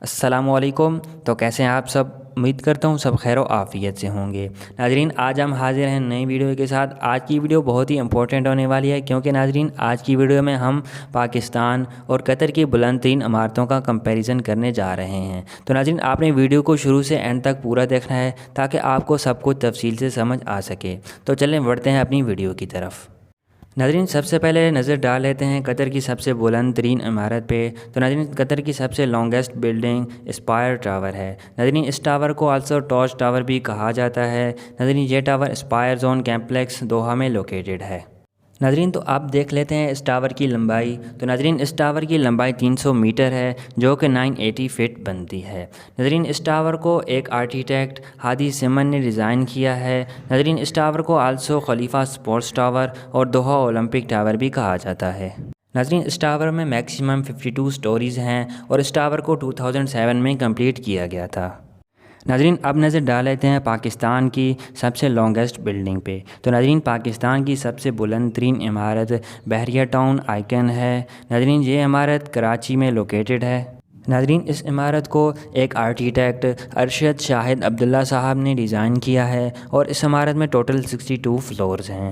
السلام علیکم۔ تو کیسے ہیں آپ سب؟ امید کرتا ہوں سب خیر و عافیت سے ہوں گے۔ ناظرین، آج ہم حاضر ہیں نئی ویڈیو کے ساتھ۔ آج کی ویڈیو بہت ہی امپورٹنٹ ہونے والی ہے، کیونکہ ناظرین آج کی ویڈیو میں ہم پاکستان اور قطر کی بلند ترین عمارتوں کا کمپیریزن کرنے جا رہے ہیں۔ تو ناظرین، آپ نے ویڈیو کو شروع سے اینڈ تک پورا دیکھنا ہے تاکہ آپ کو سب کچھ تفصیل سے سمجھ آ سکے۔ تو چلیں بڑھتے ہیں اپنی ویڈیو کی طرف۔ ناظرین، سب سے پہلے نظر ڈال لیتے ہیں قطر کی سب سے بلند ترین عمارت پہ۔ تو ناظرین، قطر کی سب سے لانگیسٹ بلڈنگ اسپائر ٹاور ہے۔ ناظرین، اس ٹاور کو آلسو ٹارچ ٹاور بھی کہا جاتا ہے۔ ناظرین، یہ tower Aspire zone complex Doha میں لوکیٹڈ ہے۔ ناظرین، تو آپ دیکھ لیتے ہیں اس ٹاور کی لمبائی۔ تو ناظرین، اس ٹاور کی لمبائی 300 میٹر ہے، جو کہ 980 فٹ بنتی ہے۔ ناظرین، اس ٹاور کو ایک آرکیٹیکٹ ہادی سمن نے ڈیزائن کیا ہے۔ ناظرین، اس ٹاور کو آلسو خلیفہ سپورٹس ٹاور اور دوحہ اولمپک ٹاور بھی کہا جاتا ہے۔ ناظرین، اس ٹاور میں میکسیمم 52 سٹوریز ہیں اور اس ٹاور کو 2007 میں کمپلیٹ کیا گیا تھا۔ ناظرین، اب نظر ڈال لیتے ہیں پاکستان کی سب سے لانگیسٹ بلڈنگ پہ۔ تو ناظرین، پاکستان کی سب سے بلند ترین عمارت بحریہ ٹاؤن آئیکن ہے۔ ناظرین، یہ عمارت کراچی میں لوکیٹڈ ہے۔ ناظرین، اس عمارت کو ایک آرکیٹیکٹ ارشد شاہد عبداللہ صاحب نے ڈیزائن کیا ہے اور اس عمارت میں ٹوٹل 62 فلورز ہیں۔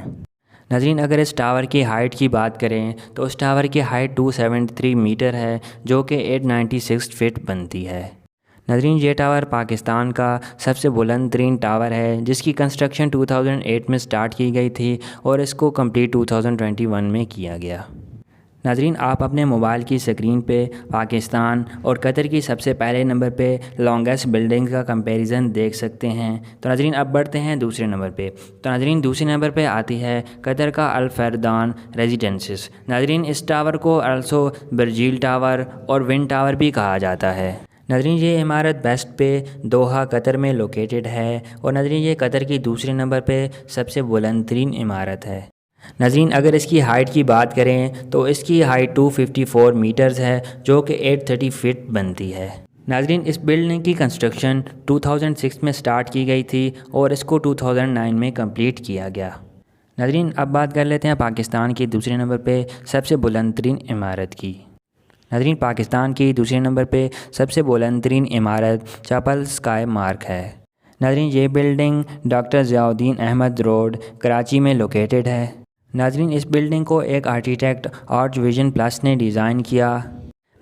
ناظرین، اگر اس ٹاور کی ہائٹ کی بات کریں تو اس ٹاور کی ہائٹ 273 میٹر ہے، جو کہ 896 فٹ بنتی ہے۔ ناظرین، یہ ٹاور پاکستان کا سب سے بلند ترین ٹاور ہے، جس کی کنسٹرکشن 2008 میں سٹارٹ کی گئی تھی اور اس کو کمپلیٹ 2021 میں کیا گیا۔ ناظرین، آپ اپنے موبائل کی سکرین پہ پاکستان اور قطر کی سب سے پہلے نمبر پہ لانگیسٹ بلڈنگ کا کمپیریزن دیکھ سکتے ہیں۔ تو ناظرین، اب بڑھتے ہیں دوسرے نمبر پہ۔ تو ناظرین، دوسرے نمبر پہ آتی ہے قطر کا الفردان ریزیڈنسز۔ ناظرین، اس ٹاور کو آلسو برجیل ٹاور اور ونڈ ٹاور بھی کہا جاتا ہے۔ ناظرین، یہ عمارت بیسٹ پہ دوحہ قطر میں لوکیٹڈ ہے اور ناظرین یہ قطر کی دوسرے نمبر پہ سب سے بلند ترین عمارت ہے۔ ناظرین، اگر اس کی ہائٹ کی بات کریں تو اس کی ہائٹ 254 میٹرز ہے، جو کہ 830 فٹ بنتی ہے۔ ناظرین، اس بلڈنگ کی کنسٹرکشن 2006 میں سٹارٹ کی گئی تھی اور اس کو 2009 میں کمپلیٹ کیا گیا۔ ناظرین، اب بات کر لیتے ہیں پاکستان کی دوسرے نمبر پہ سب سے بلند ترین عمارت کی۔ ناظرین، پاکستان کی دوسرے نمبر پہ سب سے بلند ترین عمارت چاپل اسکائی مارک ہے۔ ناظرین، یہ بلڈنگ ڈاکٹر ضیاء الدین احمد روڈ کراچی میں لوکیٹڈ ہے۔ ناظرین، اس بلڈنگ کو ایک آرکیٹیکٹ آرٹ ویژن پلس نے ڈیزائن کیا۔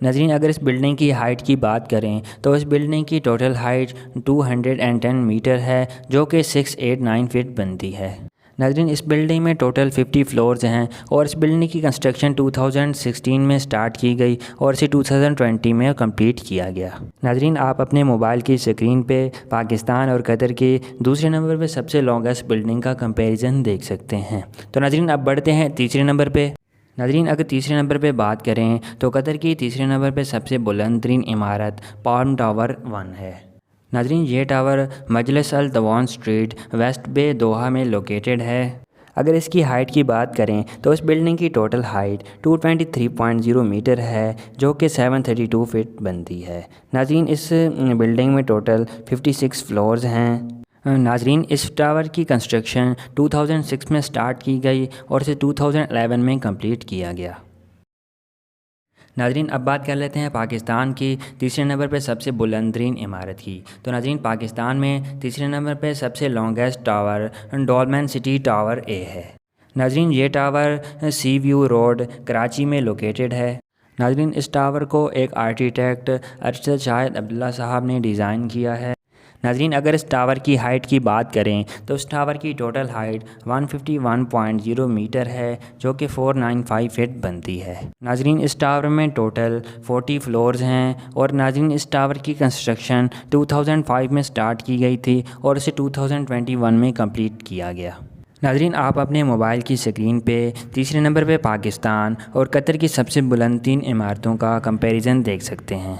ناظرین، اگر اس بلڈنگ کی ہائٹ کی بات کریں تو اس بلڈنگ کی ٹوٹل ہائٹ 210 میٹر ہے، جو کہ 689 فٹ بنتی ہے۔ ناظرین، اس بلڈنگ میں ٹوٹل 50 فلورز ہیں اور اس بلڈنگ کی کنسٹرکشن 2016 میں سٹارٹ کی گئی اور اسے 2020 میں کمپلیٹ کیا گیا۔ ناظرین، آپ اپنے موبائل کی سکرین پہ پاکستان اور قطر کی دوسرے نمبر پہ سب سے لانگیسٹ بلڈنگ کا کمپیریزن دیکھ سکتے ہیں۔ تو ناظرین، اب بڑھتے ہیں تیسرے نمبر پہ۔ ناظرین، اگر تیسرے نمبر پہ بات کریں تو قطر کی تیسرے نمبر پہ سب سے بلند ترین عمارت پالم ٹاور 1 ہے۔ ناظرین، یہ ٹاور مجلس الدوان اسٹریٹ ویسٹ بے دوحہ میں لوکیٹڈ ہے۔ اگر اس کی ہائٹ کی بات کریں تو اس بلڈنگ کی ٹوٹل ہائٹ 223.0 میٹر ہے، جو کہ 732 فٹ بنتی ہے۔ ناظرین، اس بلڈنگ میں ٹوٹل 56 فلورز ہیں۔ ناظرین، اس ٹاور کی کنسٹرکشن 2006 میں سٹارٹ کی گئی اور اسے 2011 میں کمپلیٹ کیا گیا۔ ناظرین، اب بات کر لیتے ہیں پاکستان کی تیسرے نمبر پہ سب سے بلند ترین عمارت کی۔ تو ناظرین، پاکستان میں تیسرے نمبر پہ سب سے longest tower Dolmen city tower اے ہے۔ ناظرین، یہ ٹاور سی ویو روڈ کراچی میں لوکیٹڈ ہے۔ ناظرین، اس ٹاور کو ایک آرکیٹیکٹ ارشد شاہد عبداللہ صاحب نے ڈیزائن کیا ہے۔ ناظرین، اگر اس ٹاور کی ہائٹ کی بات کریں تو اس ٹاور کی ٹوٹل ہائٹ 151.0 میٹر ہے، جو کہ 495 فٹ بنتی ہے۔ ناظرین، اس ٹاور میں ٹوٹل 40 فلورز ہیں اور ناظرین اس ٹاور کی کنسٹرکشن 2005 میں سٹارٹ کی گئی تھی اور اسے 2021 میں کمپلیٹ کیا گیا۔ ناظرین، آپ اپنے موبائل کی سکرین پہ تیسرے نمبر پہ پاکستان اور قطر کی سب سے بلند ترین عمارتوں کا کمپیریزن دیکھ سکتے ہیں۔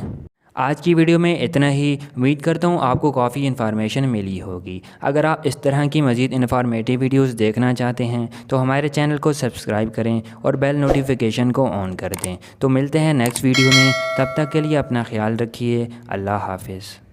آج کی ویڈیو میں اتنا ہی۔ امید کرتا ہوں آپ کو کافی انفارمیشن ملی ہوگی۔ اگر آپ اس طرح کی مزید انفارمیٹیو ویڈیوز دیکھنا چاہتے ہیں تو ہمارے چینل کو سبسکرائب کریں اور بیل نوٹیفیکیشن کو آن کر دیں۔ تو ملتے ہیں نیکسٹ ویڈیو میں، تب تک کے لیے اپنا خیال رکھیے۔ اللہ حافظ۔